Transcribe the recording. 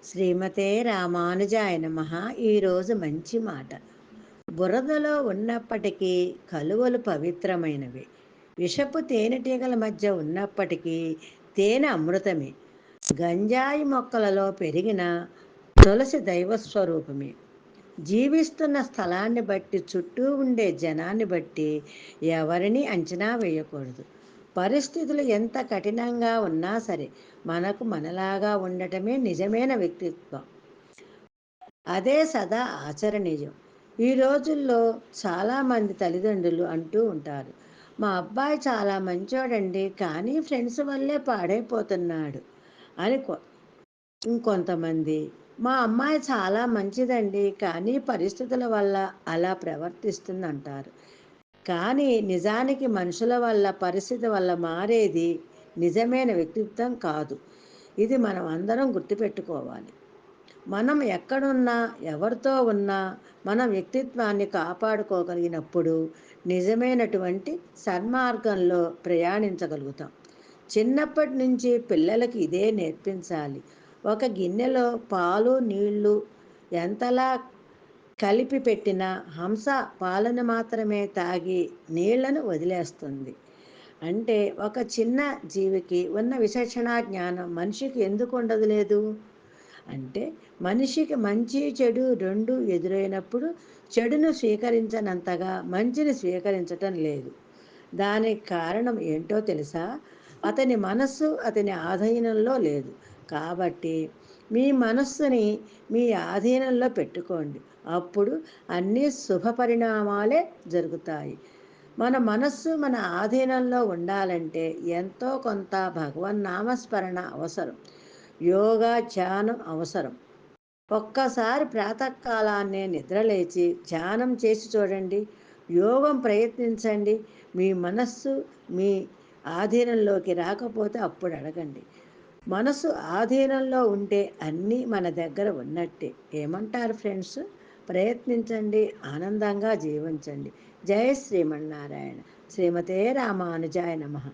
శ్రీమతే రామానుజాయ నమః. ఈరోజు మంచి మాట. బురదలో ఉన్నప్పటికీ కలువలు పవిత్రమైనవి. విషపు తేనెటీగల మధ్య ఉన్నప్పటికీ తేనె అమృతమే. గంజాయి మొక్కలలో పెరిగిన తులసి దైవస్వరూపమే. జీవిస్తున్న స్థలాన్ని బట్టి, చుట్టూ ఉండే జనాన్ని బట్టి ఎవరిని అంచనా వేయకూడదు. పరిస్థితులు ఎంత కఠినంగా ఉన్నా సరే మనకు మనలాగా ఉండటమే నిజమైన వ్యక్తిత్వం. అదే సదా ఆచరణీయం. ఈ రోజుల్లో చాలామంది తల్లిదండ్రులు అంటూ ఉంటారు, మా అబ్బాయి చాలా మంచోడండి, కానీ ఫ్రెండ్స్ వల్లే పాడైపోతున్నాడు అని. ఇంకొంతమంది, మా అమ్మాయి చాలా మంచిదండి, కానీ పరిస్థితుల వల్ల అలా ప్రవర్తిస్తుందంటారు. కానీ నిజానికి మనుషుల వల్ల, పరిస్థితి వల్ల మారేది నిజమైన వ్యక్తిత్వం కాదు. ఇది మనం అందరం గుర్తుపెట్టుకోవాలి. మనం ఎక్కడున్నా, ఎవరితో ఉన్నా మన వ్యక్తిత్వాన్ని కాపాడుకోగలిగినప్పుడు నిజమైనటువంటి సన్మార్గంలో ప్రయాణించగలుగుతాం. చిన్నప్పటి నుంచి పిల్లలకి ఇదే నేర్పించాలి. ఒక గిన్నెలో పాలు, నీళ్లు ఎంతలా కలిపి పెట్టిన హంస పాలను మాత్రమే తాగి నీళ్లను వదిలేస్తుంది. అంటే ఒక చిన్న జీవికి ఉన్న విచక్షణా జ్ఞానం మనిషికి ఎందుకు ఉండదు లేదు? అంటే మనిషికి మంచి చెడు రెండు ఎదురైనప్పుడు చెడును స్వీకరించనంతగా మంచిని స్వీకరించటం లేదు. దానికి కారణం ఏంటో తెలుసా? అతని మనస్సు అతని ఆధీనంలో లేదు. కాబట్టి మీ మనస్సుని మీ ఆధీనంలో పెట్టుకోండి. అప్పుడు అన్ని శుభ పరిణామాలే జరుగుతాయి. మన మనస్సు మన ఆధీనంలో ఉండాలంటే ఎంతో కొంత భగవన్నామస్మరణ అవసరం. యోగా, ధ్యానం అవసరం. ఒక్కసారి ప్రాతకాలాన్నే నిద్రలేచి ధ్యానం చేసి చూడండి. యోగం ప్రయత్నించండి. మీ మనస్సు మీ ఆధీనంలోకి రాకపోతే అప్పుడు అడగండి. మనసు ఆధీనంలో ఉంటే అన్నీ మన దగ్గర ఉన్నట్టే. ఏమంటారు ఫ్రెండ్స్? ప్రయత్నించండి, ఆనందంగా జీవించండి. జై శ్రీమన్నారాయణ. శ్రీమతే రామానుజాయ నమః.